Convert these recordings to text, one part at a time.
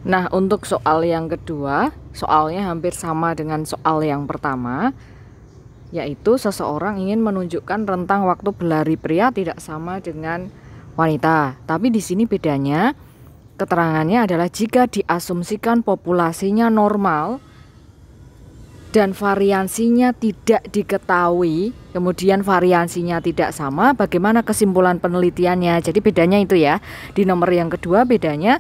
Nah, untuk soal yang kedua, soalnya hampir sama dengan soal yang pertama, yaitu seseorang ingin menunjukkan rentang waktu berlari pria tidak sama dengan wanita. Tapi di sini bedanya, keterangannya adalah jika diasumsikan populasinya normal dan variansinya tidak diketahui, kemudian variansinya tidak sama, bagaimana kesimpulan penelitiannya? Jadi bedanya itu ya. Di nomor yang kedua bedanya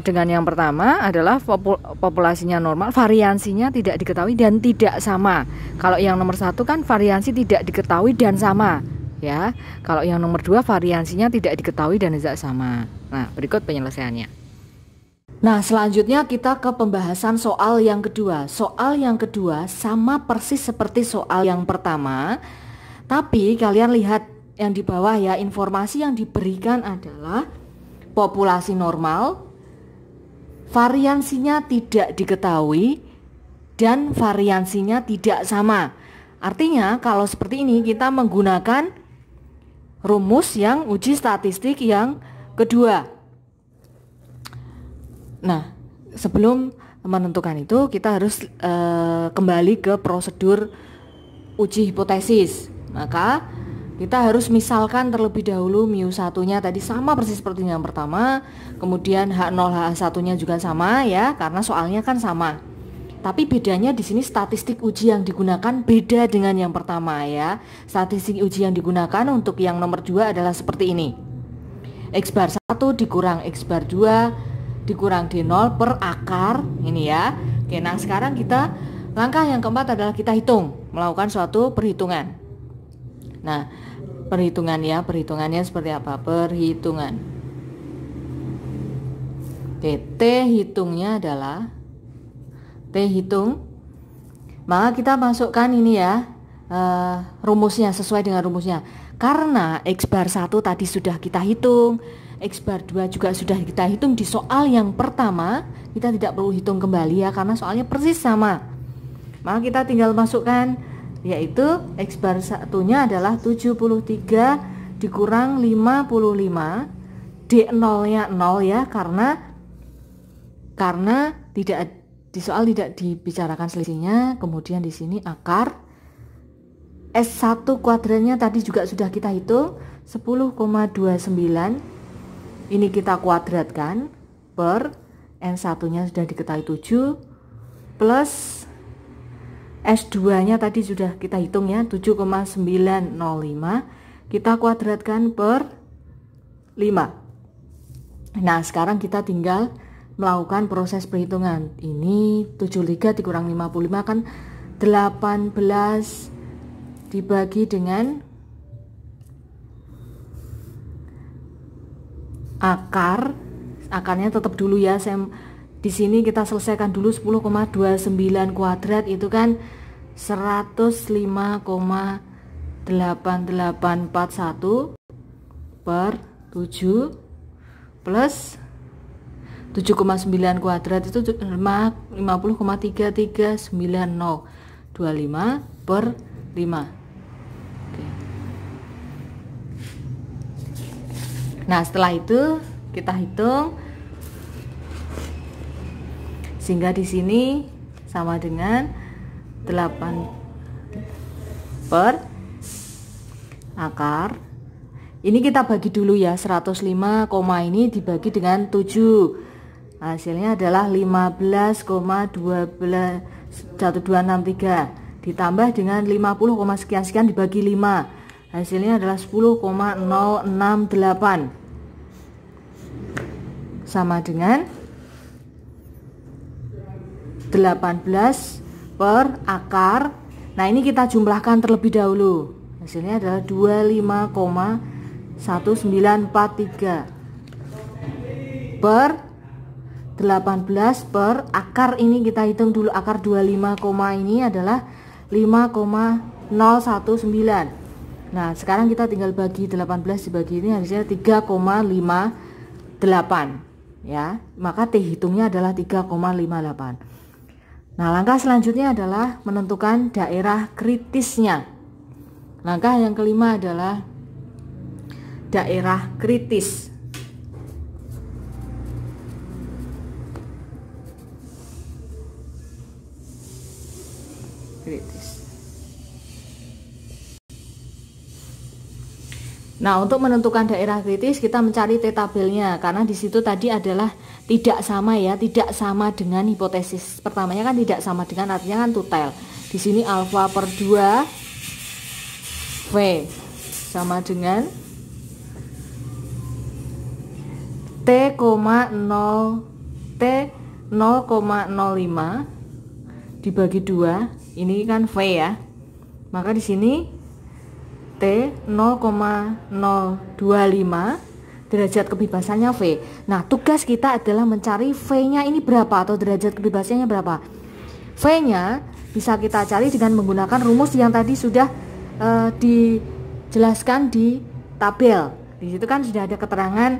dengan yang pertama adalah populasinya normal, variansinya tidak diketahui dan tidak sama. Kalau yang nomor satu kan variansi tidak diketahui dan sama, ya. Kalau yang nomor dua variansinya tidak diketahui dan tidak sama. Nah, berikut penyelesaiannya. Nah, selanjutnya kita ke pembahasan soal yang kedua. Soal yang kedua sama persis seperti soal yang pertama, tapi kalian lihat yang di bawah ya, informasi yang diberikan adalah populasi normal, variansinya tidak diketahui, dan variansinya tidak sama. Artinya kalau seperti ini kita menggunakan rumus yang uji statistik yang kedua. Nah, sebelum menentukan itu kita harus kembali ke prosedur uji hipotesis. Maka kita harus misalkan terlebih dahulu μ1 nya tadi sama persis seperti yang pertama, kemudian H0 H1 nya juga sama ya, karena soalnya kan sama. Tapi bedanya di sini statistik uji yang digunakan beda dengan yang pertama ya. Statistik uji yang digunakan untuk yang nomor 2 adalah seperti ini. X bar 1 dikurang X bar 2 dikurang D0 per akar ini ya. Oke, nah sekarang kita langkah yang keempat adalah kita hitung, melakukan suatu perhitungan. Nah, perhitungannya seperti apa? Perhitungan. Oke, T hitungnya adalah T hitung. Maka kita masukkan ini ya, rumusnya sesuai dengan rumusnya. Karena X bar 1 tadi sudah kita hitung, X bar 2 juga sudah kita hitung di soal yang pertama, kita tidak perlu hitung kembali ya, karena soalnya persis sama. Maka kita tinggal masukkan, yaitu X bar 1 nya adalah 73 dikurang 55, D0 nya 0 ya, karena tidak di soal tidak dibicarakan selisihnya. Kemudian di sini akar S1 kuadrannya tadi juga sudah kita hitung 10,29, ini kita kuadratkan per N1 nya sudah diketahui 7 plus S2 nya tadi sudah kita hitung ya 7,905, kita kuadratkan per 5. Nah sekarang kita tinggal melakukan proses perhitungan. Ini 73 dikurang 55 kan 18 dibagi dengan akarnya tetap dulu ya. Di sini kita selesaikan dulu 10,29 kuadrat itu kan 105,8841 per 7 plus 7,9 kuadrat itu 50,339025 per 5. Oke. Nah setelah itu kita hitung, sehingga di sini sama dengan 8 per akar. Ini kita bagi dulu ya, 105, ini dibagi dengan 7. Hasilnya adalah 15,1263 ditambah dengan 50, sekian dibagi 5. Hasilnya adalah 10,068 sama dengan 18 per akar. Nah ini kita jumlahkan terlebih dahulu. Hasilnya adalah 25,1943 per 18 per akar. Ini kita hitung dulu akar 25, ini adalah 5,019. Nah sekarang kita tinggal bagi 18 dibagi ini, hasilnya 3,58 ya. Maka T hitungnya adalah 3,58. Nah langkah selanjutnya adalah menentukan daerah kritisnya. Langkah yang kelima adalah daerah kritis. kritis. Nah, untuk menentukan daerah kritis kita mencari T tabelnya, karena di situ tadi adalah tidak sama ya, tidak sama dengan hipotesis pertamanya kan tidak sama dengan, artinya kan tutel. Di sini alfa per 2 V sama dengan T, 0,05 dibagi 2, ini kan V ya. Maka di sini T 0,025 derajat kebebasannya V. Nah, tugas kita adalah mencari V-nya ini berapa atau derajat kebebasannya berapa. V-nya bisa kita cari dengan menggunakan rumus yang tadi sudah dijelaskan di tabel. Di situ kan sudah ada keterangan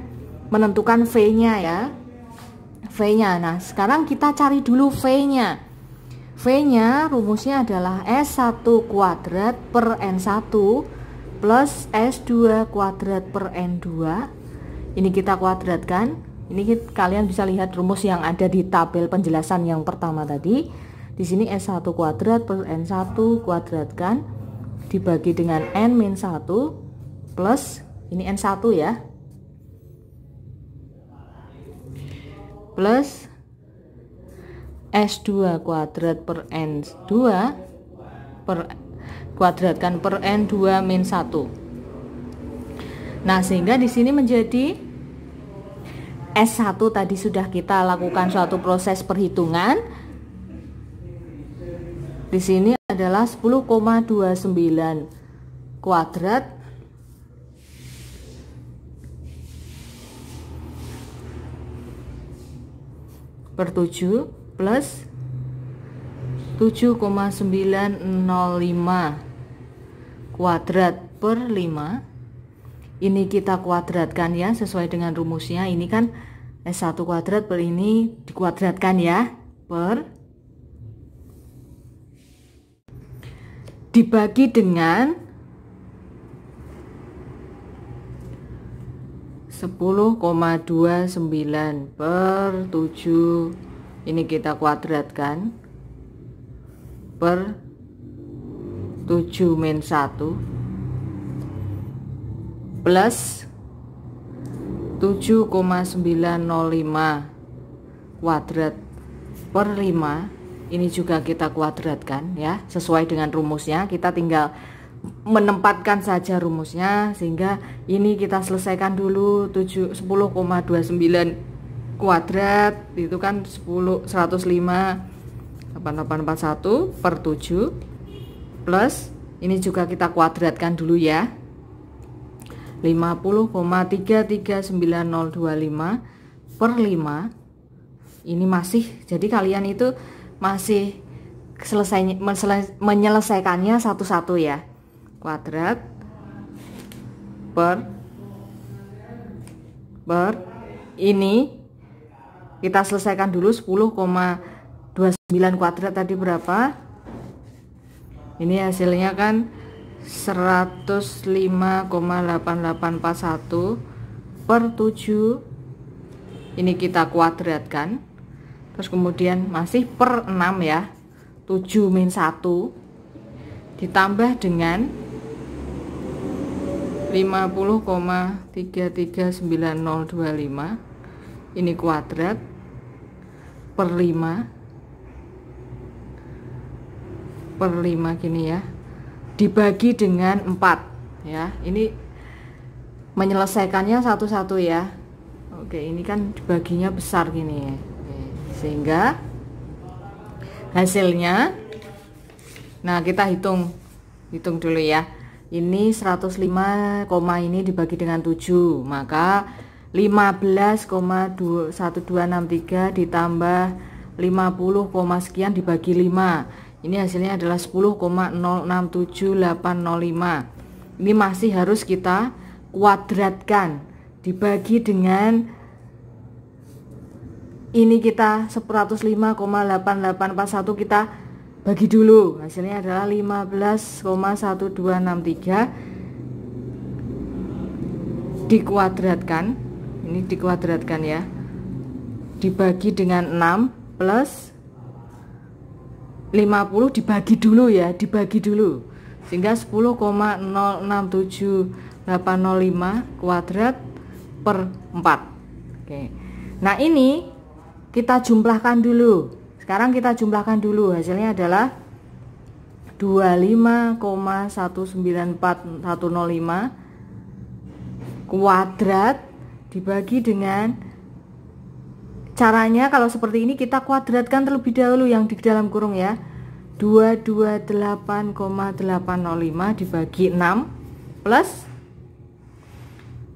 menentukan V-nya ya. V-nya. Nah, sekarang kita cari dulu V-nya. V-nya rumusnya adalah S1 kuadrat per N1 plus S2 kuadrat per N2. Ini kita kuadratkan. Ini kalian bisa lihat rumus yang ada di tabel penjelasan yang pertama tadi. Di sini S1 kuadrat per N1 kuadratkan dibagi dengan N-1 plus ini N1 ya. Plus S2 kuadrat per N2 per kuadratkan per N2 min 1. Nah, sehingga di sini menjadi S1 tadi sudah kita lakukan suatu proses perhitungan. Di sini adalah 10,29 kuadrat per 7 plus 7,905 kuadrat per 5. Ini kita kuadratkan ya sesuai dengan rumusnya. Ini kan S1 kuadrat per ini dikuadratkan ya, per dibagi dengan 10,29 per 7. Ini kita kuadratkan per 7 min 1 plus 7,905 kuadrat per 5. Ini juga kita kuadratkan ya, sesuai dengan rumusnya. Kita tinggal menempatkan saja rumusnya, sehingga ini kita selesaikan dulu. 10,29 kuadrat itu kan 105,8841 per 7 plus ini juga kita kuadratkan dulu ya, 50,339025 per 5. Ini masih, jadi kalian itu masih menyelesaikannya satu-satu ya. Kuadrat per ini kita selesaikan dulu. 10,29 kuadrat tadi berapa? Ini hasilnya kan 105,8841 per 7. Ini kita kuadratkan. Terus kemudian masih per 6 ya. 7 min 1 ditambah dengan 50,339025. Ini kuadrat per 5 gini ya, dibagi dengan 4 ya. Ini menyelesaikannya satu-satu ya. Oke, ini kan dibaginya besar gini ya. Sehingga hasilnya, nah kita hitung dulu ya. Ini 105, ini dibagi dengan 7, maka 15,1263 ditambah 50, sekian dibagi 5. Ini hasilnya adalah 10,067805. Ini masih harus kita kuadratkan dibagi dengan ini, kita 105,8841 kita bagi dulu. Hasilnya adalah 15,1263 dikuadratkan. Ini dikuadratkan ya, dibagi dengan 6 plus 50 dibagi dulu ya, dibagi dulu. Sehingga 10,067805 kuadrat per 4. Oke. Nah, ini kita jumlahkan dulu. Sekarang kita jumlahkan dulu. Hasilnya adalah 25,194105 kuadrat dibagi dengan, caranya kalau seperti ini kita kuadratkan terlebih dahulu yang di dalam kurung ya. 228,805 dibagi 6 plus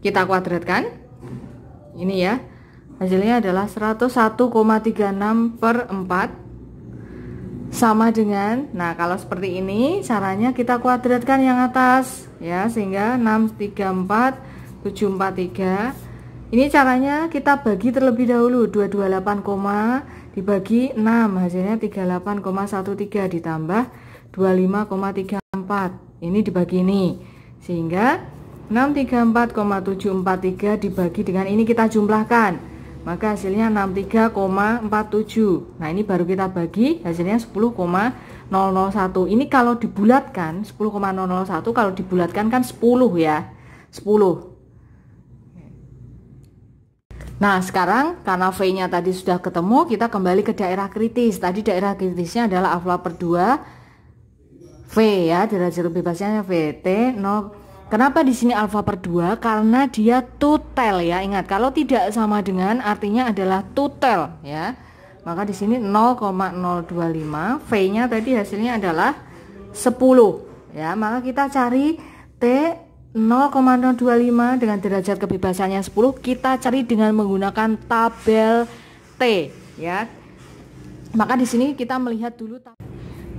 kita kuadratkan. Ini ya. Hasilnya adalah 101,36 per 4 sama dengan, nah kalau seperti ini caranya kita kuadratkan yang atas ya, sehingga 634743. Ini caranya kita bagi terlebih dahulu. 228, dibagi 6 hasilnya 38,13 ditambah 25,34. Ini dibagi ini sehingga 634,743 dibagi dengan ini kita jumlahkan. Maka hasilnya 63,47. Nah, ini baru kita bagi, hasilnya 10,001. Ini kalau dibulatkan 10,001, kalau dibulatkan kan 10 ya. 10. Nah, sekarang karena V-nya tadi sudah ketemu, kita kembali ke daerah kritis. Tadi daerah kritisnya adalah alfa per 2 V ya, derajat bebasnya V T 0. Kenapa di sini alfa per 2? Karena dia tutel ya. Ingat, kalau tidak sama dengan artinya adalah tutel ya. Maka di sini 0,025, V-nya tadi hasilnya adalah 10 ya. Maka kita cari T 0,025 dengan derajat kebebasannya 10, kita cari dengan menggunakan tabel T ya. Maka di sini kita melihat dulu.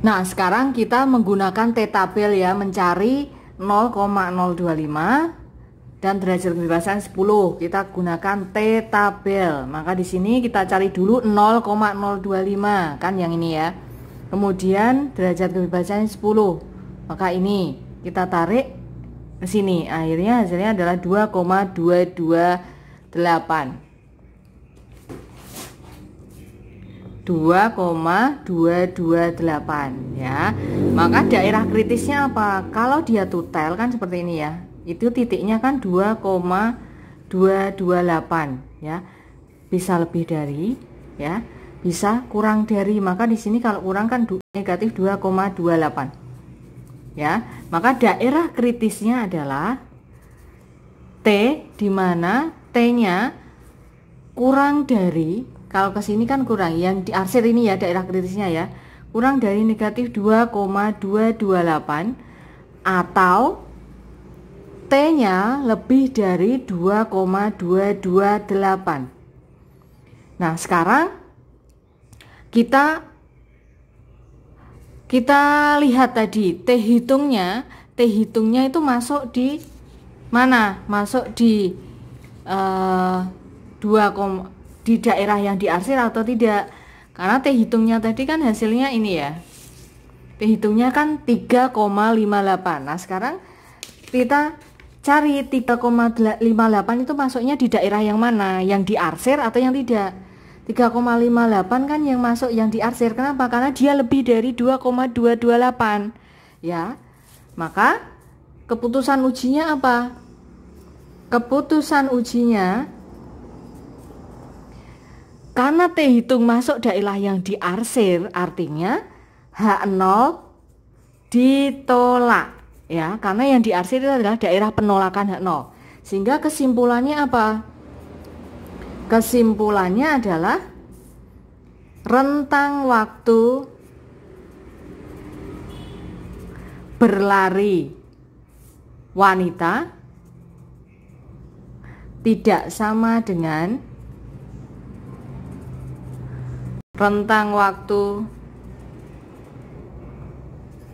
Nah, sekarang kita menggunakan T tabel ya, mencari 0,025 dan derajat kebebasan 10. Kita gunakan T tabel. Maka di sini kita cari dulu 0,025 kan yang ini ya. Kemudian derajat kebebasan 10. Maka ini kita tarik ke sini. Akhirnya hasilnya adalah 2,228. 2,228 ya. Maka daerah kritisnya apa? Kalau dia tutel kan seperti ini ya. Itu titiknya kan 2,228 ya. Bisa lebih dari ya, bisa kurang dari. Maka di sini kalau kurang kan negatif 2,28 ya. Maka daerah kritisnya adalah T, di mana T-nya kurang dari, kalau ke sini kan kurang, yang diarsir ini ya daerah kritisnya ya, kurang dari negatif 2,228 atau T-nya lebih dari 2,228. Nah, sekarang kita lihat tadi T hitungnya itu masuk di mana? Masuk di 2, di daerah yang diarsir atau tidak. Karena T hitungnya tadi kan hasilnya ini ya, T hitungnya kan 3,58. Nah, sekarang kita cari 3,58 itu masuknya di daerah yang mana, yang diarsir atau yang tidak. 3,58 kan yang masuk yang diarsir. Kenapa? Karena dia lebih dari 2,228 ya. Maka keputusan ujinya apa? Keputusan ujinya, karena T hitung masuk daerah yang diarsir, artinya H0 ditolak ya, karena yang diarsir itu adalah daerah penolakan H0. Sehingga kesimpulannya apa? Kesimpulannya adalah rentang waktu berlari wanita tidak sama dengan rentang waktu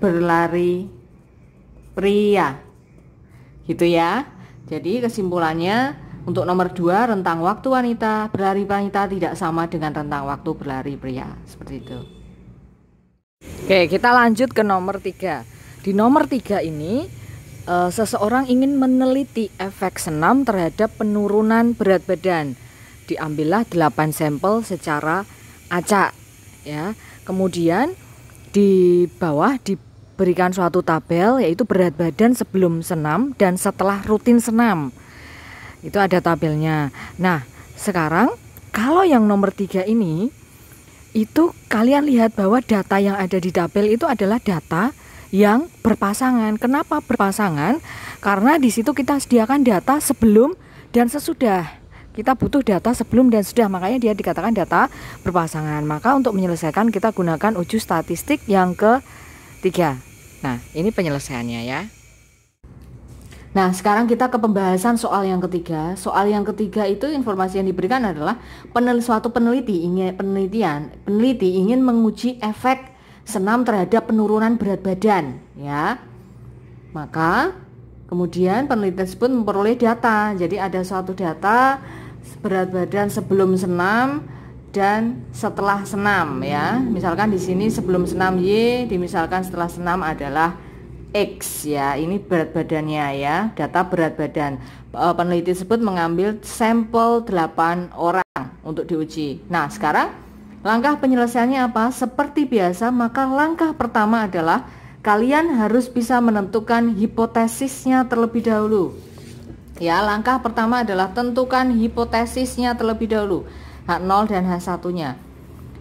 berlari pria, gitu ya. Jadi kesimpulannya untuk nomor 2, rentang waktu wanita berlari wanita tidak sama dengan rentang waktu berlari pria, seperti itu. Oke, kita lanjut ke nomor 3. Di nomor 3 ini seseorang ingin meneliti efek senam terhadap penurunan berat badan. Diambillah 8 sampel secara acak ya. Kemudian Di bawah diberikan suatu tabel, yaitu berat badan sebelum senam dan setelah rutin senam. Itu ada tabelnya. Nah, sekarang kalau yang nomor 3 ini, itu kalian lihat bahwa data yang ada di tabel itu adalah data yang berpasangan. Kenapa berpasangan? Karena di situ kita sediakan data sebelum dan sesudah. Kita butuh data sebelum dan sudah, makanya dia dikatakan data berpasangan. Maka untuk menyelesaikan kita gunakan uji statistik yang ketiga. Nah, ini penyelesaiannya ya. Nah, sekarang kita ke pembahasan soal yang ketiga. Soal yang ketiga itu informasi yang diberikan adalah suatu peneliti ingin menguji efek senam terhadap penurunan berat badan, ya. Maka kemudian peneliti tersebut memperoleh data. Jadi ada suatu data berat badan sebelum senam dan setelah senam, ya. Misalkan di sini sebelum senam Y, misalkan setelah senam adalah X, ya. Ini berat badannya, ya. Data berat badan. Peneliti tersebut mengambil sampel 8 orang untuk diuji. Nah, sekarang langkah penyelesaiannya apa? Seperti biasa, maka langkah pertama adalah kalian harus bisa menentukan hipotesisnya terlebih dahulu. Ya, langkah pertama adalah tentukan hipotesisnya terlebih dahulu, H0 dan H1-nya.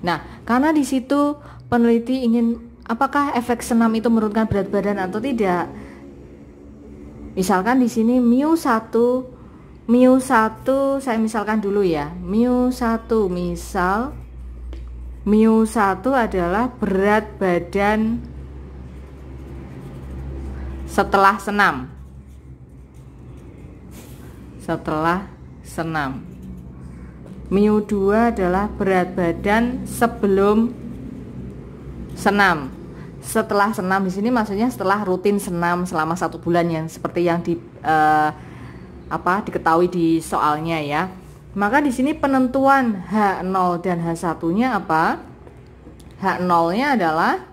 Nah, karena di situ peneliti ingin apakah efek senam itu menurunkan berat badan atau tidak. Misalkan di sini mu1 saya misalkan dulu ya. mu1 misal mu1 adalah berat badan setelah senam. mu2 adalah berat badan sebelum senam. Setelah senam di sini maksudnya setelah rutin senam selama 1 bulan, yang seperti yang diketahui di soalnya, ya. Maka di sini penentuan H0 dan H1-nya apa? H0-nya adalah,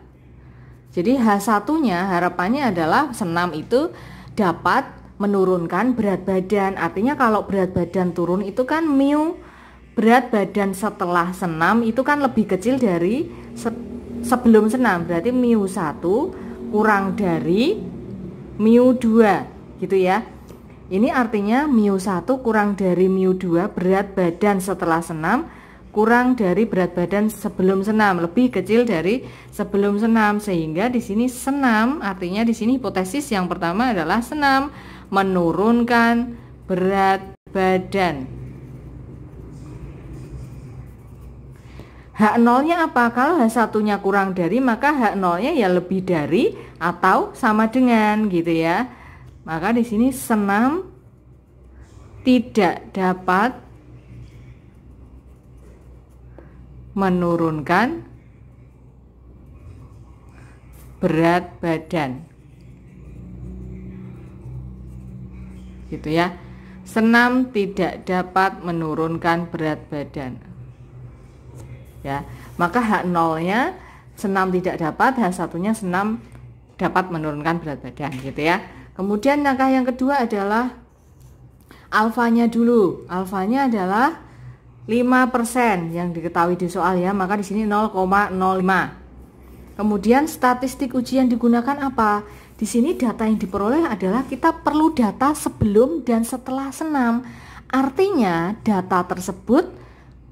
jadi H1-nya harapannya adalah senam itu dapat menurunkan berat badan. Artinya kalau berat badan turun itu kan mu berat badan setelah senam itu kan lebih kecil dari sebelum senam. Berarti mu1 kurang dari mu2, gitu ya. Ini artinya mu1 kurang dari mu2, berat badan setelah senam kurang dari berat badan sebelum senam, lebih kecil dari sebelum senam. Sehingga di sini senam, artinya di sini hipotesis yang pertama adalah senam menurunkan berat badan. H0-nya apa? Kalau H1-nya kurang dari, maka H0-nya ya lebih dari atau sama dengan, gitu ya. Maka di sini senam tidak dapat menurunkan berat badan, gitu ya. Senam tidak dapat menurunkan berat badan, ya. Maka H0-nya senam tidak dapat, H1-nya senam dapat menurunkan berat badan, gitu ya. Kemudian langkah yang kedua adalah alfanya dulu. Alfanya adalah 5% yang diketahui di soal, ya. Maka di sini 0,05. Kemudian statistik uji yang digunakan apa? Di sini data yang diperoleh adalah kita perlu data sebelum dan setelah senam. Artinya data tersebut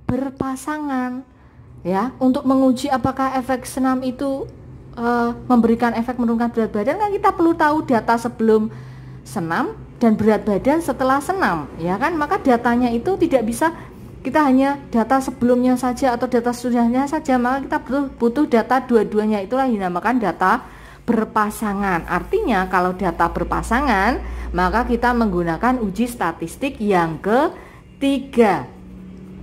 berpasangan, ya. Untuk menguji apakah efek senam itu memberikan efek menurunkan berat badan, kan kita perlu tahu data sebelum senam dan berat badan setelah senam, ya kan. Maka datanya itu tidak bisa kita hanya data sebelumnya saja atau data sesudahnya saja, maka kita butuh data dua-duanya. Itulah yang dinamakan data berpasangan. Artinya kalau data berpasangan, maka kita menggunakan uji statistik yang ketiga.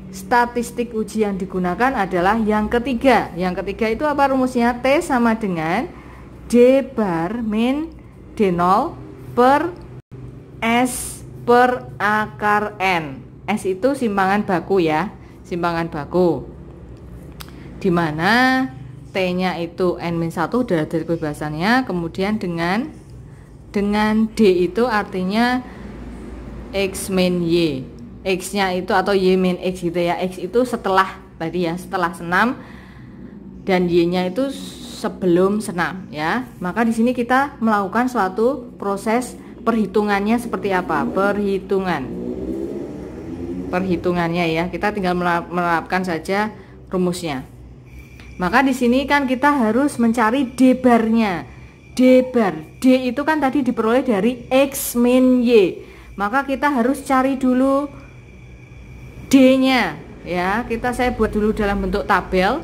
Statistik uji yang digunakan adalah yang ketiga. Yang ketiga itu apa rumusnya? T sama dengan D bar min D0 per S per akar N. S itu simpangan baku, ya, simpangan baku, dimana T-nya itu N-1 dari kebebasannya, kemudian dengan D itu artinya X min Y. X-nya itu atau Y min X, gitu ya. X itu setelah tadi, ya, setelah senam, dan Y-nya itu sebelum senam ya. Maka di sini kita melakukan suatu proses perhitungannya seperti apa? Perhitungannya ya. Kita tinggal menerapkan saja rumusnya. Maka di sini kan kita harus mencari D-barnya. D-bar. D itu kan tadi diperoleh dari X min Y. Maka kita harus cari dulu D-nya ya. Saya buat dulu dalam bentuk tabel.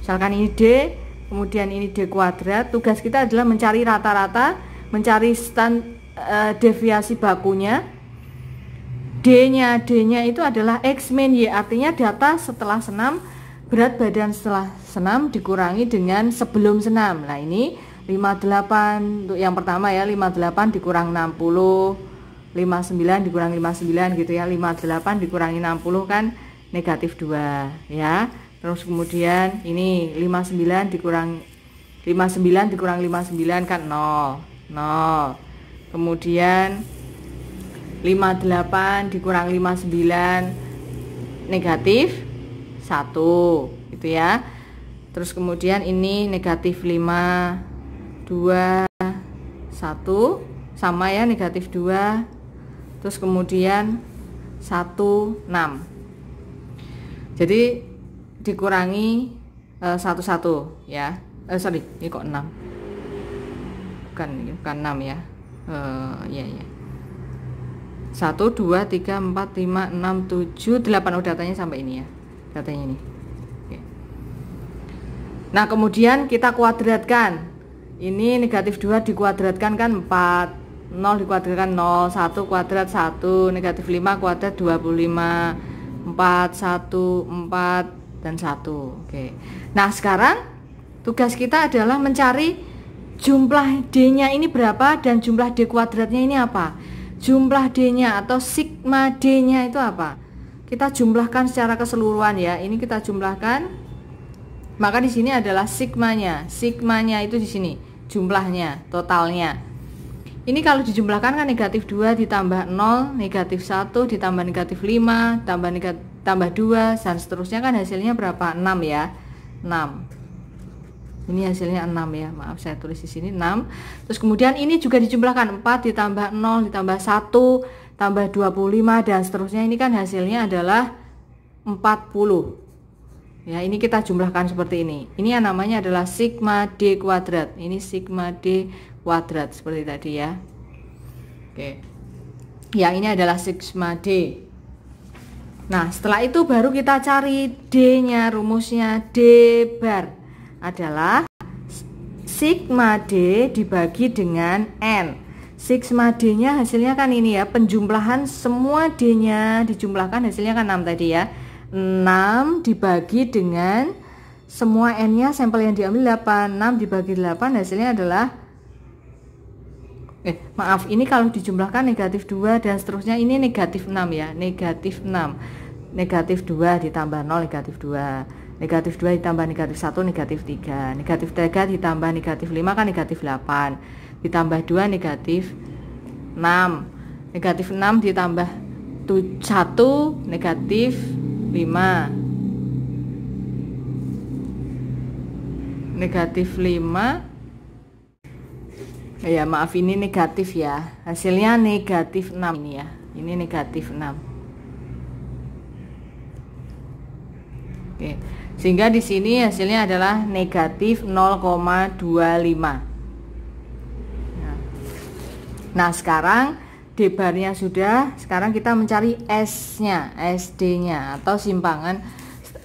Misalkan ini D, kemudian ini D kuadrat. Tugas kita adalah mencari rata-rata, mencari deviasi bakunya. D-nya itu adalah X min Y, artinya data setelah senam, berat badan setelah senam dikurangi dengan sebelum senam. Nah ini 58 untuk yang pertama ya, 58 dikurang 60, 59 dikurang 59 gitu ya. 58 dikurangi 60 kan negatif 2 ya. Terus kemudian ini 59 dikurang 59 kan 0. Kemudian 58 dikurang 59 negatif 1 gitu ya. Terus kemudian ini negatif 5 2 1 sama ya, negatif 2. Terus kemudian 1 6. Jadi dikurangi 1 1 ya. Sorry, ini kok 6. Bukan 6 ya. Iya. 1 2 3 4 5 6 7 8. Oh, datanya sampai ini ya. Datanya ini. Oke. Nah, kemudian kita kuadratkan. Ini negatif 2 dikuadratkan kan 4. 0 dikuadratkan 0, 1 kuadrat 1, negatif 5 kuadrat 25, 4 1 4 dan 1. Oke. Nah, sekarang tugas kita adalah mencari jumlah D-nya ini berapa dan jumlah D kuadratnya ini apa. Jumlah D-nya atau sigma D-nya itu apa? Kita jumlahkan secara keseluruhan ya. Ini kita jumlahkan. Maka di sini adalah sigmanya. Sigmanya itu di sini, jumlahnya, totalnya. Ini kalau dijumlahkan kan negatif 2 ditambah 0, negatif 1 ditambah negatif 5, tambah 2 dan seterusnya kan hasilnya berapa? 6 ya. 6. Ini hasilnya 6 ya. Maaf saya tulis di sini 6. Terus kemudian ini juga dijumlahkan 4 ditambah 0 ditambah 1 tambah 25 dan seterusnya. Ini kan hasilnya adalah 40. Ya, ini kita jumlahkan seperti ini. Ini yang namanya adalah sigma D kuadrat. Ini sigma D kuadrat seperti tadi ya. Oke. Yang ini adalah sigma D. Nah, setelah itu baru kita cari D-nya. Rumusnya D bar adalah sigma D dibagi dengan N. Sigma D-nya hasilnya kan ini ya, penjumlahan semua D-nya dijumlahkan hasilnya kan 6 tadi ya. 6 dibagi dengan semua N-nya, sampel yang diambil 8. 6 dibagi 8 hasilnya adalah maaf, ini kalau dijumlahkan negatif 2 dan seterusnya, ini negatif 6 ya. Negatif 6. Negatif 2 ditambah 0 negatif 2. Negatif 2 ditambah negatif 1 negatif 3. Negatif 3 ditambah negatif 5 kan negatif 8. Ditambah 2 negatif 6. Negatif 6 ditambah 1 negatif 5. Negatif 5. Ya maaf, ini negatif ya. Hasilnya negatif 6 ini ya. Ini negatif 6. Oke. Sehingga di sini hasilnya adalah negatif 0,25. Nah, sekarang D-barnya sudah. Sekarang kita mencari S-nya, SD-nya atau simpangan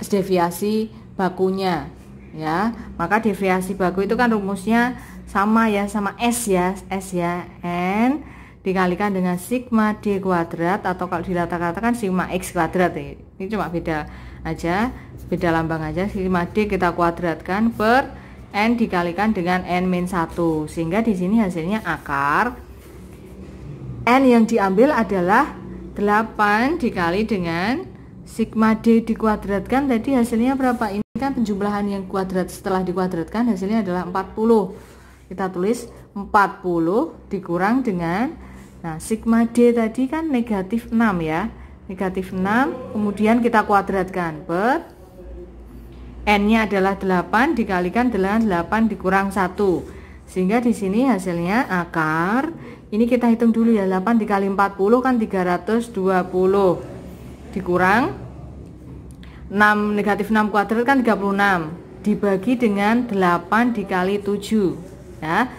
deviasi bakunya ya. Maka deviasi baku itu kan rumusnya sama ya, sama S ya. S ya, N dikalikan dengan sigma D kuadrat, atau kalau dirata-ratakan sigma X kuadrat. Ini cuma beda aja, beda lambang aja. Sigma D kita kuadratkan per N dikalikan dengan N-1, sehingga di sini hasilnya akar N yang diambil adalah 8 dikali dengan sigma D dikuadratkan. Tadi hasilnya berapa? Ini kan penjumlahan yang kuadrat, setelah dikuadratkan hasilnya adalah 40. Kita tulis 40 dikurang dengan, nah sigma D tadi kan negatif 6 ya. Negatif 6, kemudian kita kuadratkan per N-nya adalah 8 dikalikan dengan 8 dikurang 1. Sehingga di sini hasilnya akar, ini kita hitung dulu ya, 8 dikali 40 kan 320. Dikurang 6, negatif 6 kuadrat kan 36. Dibagi dengan 8 dikali 7. Ya.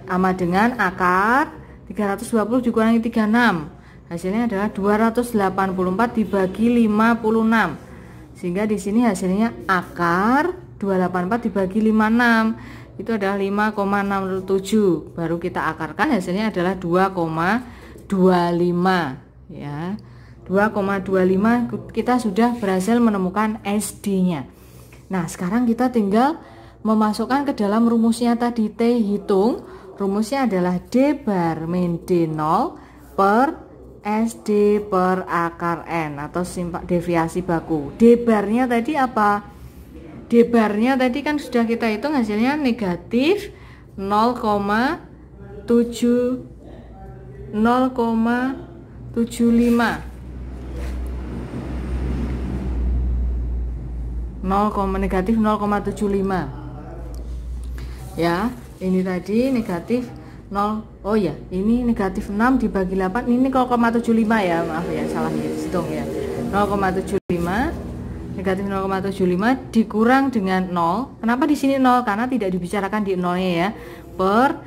Sama dengan akar 320 dikurangi 36. Hasilnya adalah 284 dibagi 56. Sehingga di sini hasilnya akar 284 dibagi 56 itu adalah 5,67. Baru kita akarkan, hasilnya adalah 2,25 ya. 2,25 kita sudah berhasil menemukan SD-nya. Nah, sekarang kita tinggal memasukkan ke dalam rumusnya tadi T hitung. Rumusnya adalah D bar min D0 per SD per akar N atau deviasi baku. D barnya tadi apa? D barnya tadi kan sudah kita hitung, hasilnya negatif 0,75 negatif 0,75 ya. Ini tadi negatif 0, oh ya, ini negatif 6 dibagi 8, ini 0,75 ya, maaf ya, salah hitung ya. 0,75 negatif 0,75 dikurang dengan 0. Kenapa di sini 0? Karena tidak dibicarakan di 0-nya ya. Per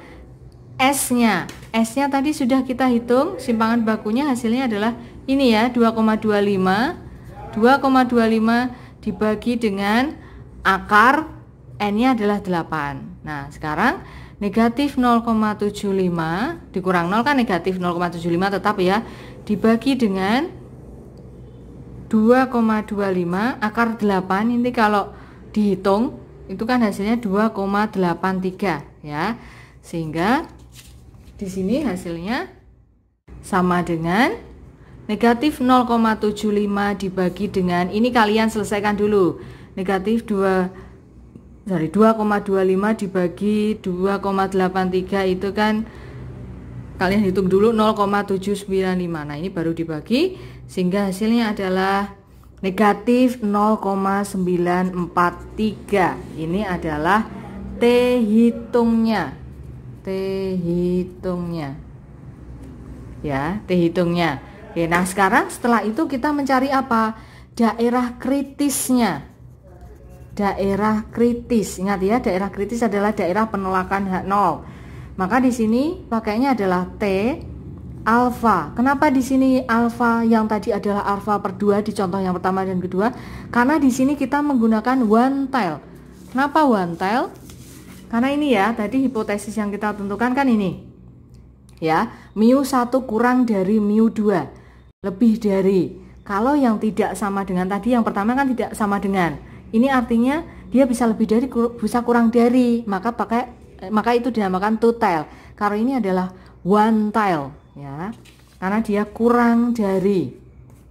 S-nya. S-nya tadi sudah kita hitung, simpangan bakunya hasilnya adalah ini ya, 2,25. 2,25 dibagi dengan akar N-nya adalah 8. Nah, sekarang negatif 0,75 dikurang 0 kan negatif 0,75 tetap ya, dibagi dengan 2,25 akar 8. Ini kalau dihitung itu kan hasilnya 2,83 ya. Sehingga di sini hasilnya sama dengan negatif 0,75 dibagi dengan, ini kalian selesaikan dulu, negatif 2,25 dibagi 2,83 itu kan kalian hitung dulu 0,795. Nah, ini baru dibagi sehingga hasilnya adalah negatif 0,943. Ini adalah T hitungnya. T hitungnya. Ya, T hitungnya. Oke, nah sekarang setelah itu kita mencari apa? Daerah kritisnya. Daerah kritis. Ingat ya, daerah kritis adalah daerah penolakan H0. Maka di sini pakainya adalah T alfa. Kenapa di sini alfa, yang tadi adalah alfa per 2 di contoh yang pertama dan kedua? Karena di sini kita menggunakan one tail. Kenapa one tail? Karena ini ya, tadi hipotesis yang kita tentukan kan ini. Ya, mu1 kurang dari mu2. Lebih dari. Kalau yang tidak sama dengan tadi yang pertama kan tidak sama dengan. Ini artinya dia bisa lebih dari, bisa kurang dari, maka itu dinamakan two tail. Kalau ini adalah one tail ya, karena dia kurang dari.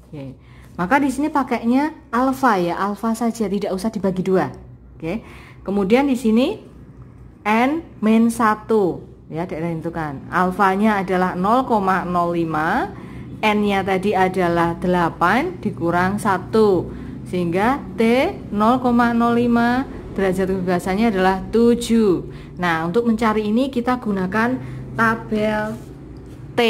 Oke. Maka di sini pakainya alfa ya, alfa saja, tidak usah dibagi dua. Oke. Kemudian di sini N-1 ya, daerah tentukan. Alfanya adalah 0,05, N-nya tadi adalah 8 dikurang 1. Sehingga T 0,05 derajat kebebasannya adalah 7. Nah, untuk mencari ini kita gunakan tabel T.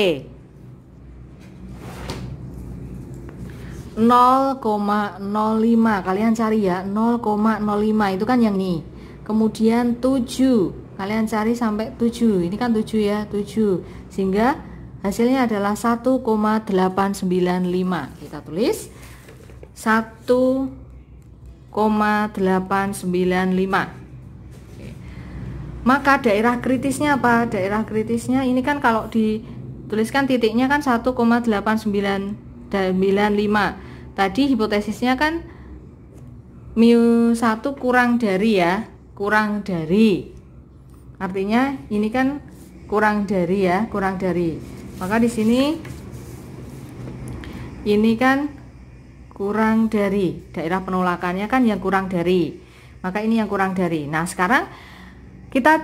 0,05 kalian cari ya, 0,05 itu kan yang ini. Kemudian 7 kalian cari sampai 7, ini kan 7 ya, 7. Sehingga hasilnya adalah 1,895. Kita tulis 1,895. Maka daerah kritisnya apa? Daerah kritisnya ini kan kalau dituliskan titiknya kan 1,8995. Tadi hipotesisnya kan mu1 kurang dari ya, kurang dari. Artinya ini kan kurang dari ya, kurang dari. Maka di sini ini kan kurang dari, daerah penolakannya kan yang kurang dari, maka ini yang kurang dari. Nah, sekarang kita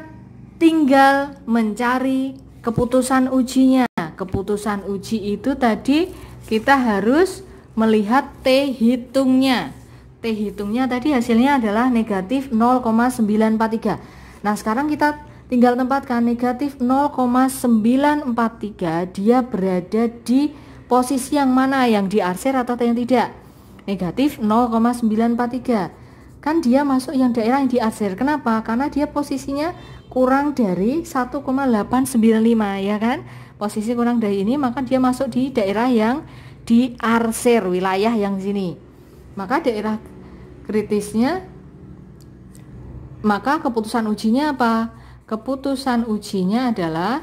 tinggal mencari keputusan ujinya. Keputusan uji itu tadi kita harus melihat T hitungnya. T T hitungnya tadi hasilnya adalah negatif 0,943. Nah sekarang kita tinggal tempatkan negatif 0,943, dia berada di posisi yang mana, yang diarsir atau yang tidak? Negatif 0,943. Kan dia masuk yang daerah yang diarsir. Kenapa? Karena dia posisinya kurang dari 1,895, ya kan? Posisi kurang dari ini, maka dia masuk di daerah yang diarsir, wilayah yang sini. Maka daerah kritisnya, maka keputusan ujinya apa? Keputusan ujinya adalah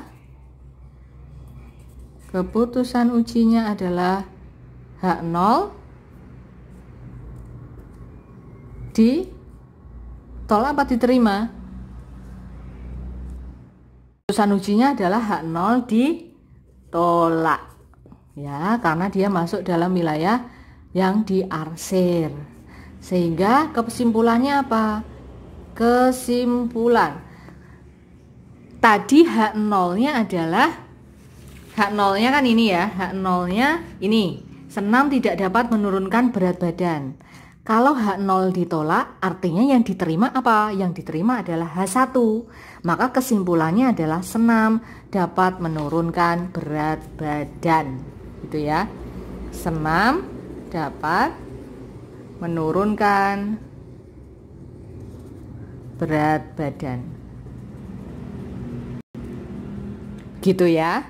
H0 ditolak apa diterima? Keputusan ujinya adalah H0 ditolak. Ya, karena dia masuk dalam wilayah yang diarsir. Sehingga kesimpulannya apa? Kesimpulan tadi H0-nya kan ini ya, H0-nya ini. Senam tidak dapat menurunkan berat badan. Kalau H0 ditolak, artinya yang diterima apa? Yang diterima adalah H1. Maka kesimpulannya adalah senam dapat menurunkan berat badan. Gitu ya. Senam dapat menurunkan berat badan. Gitu ya.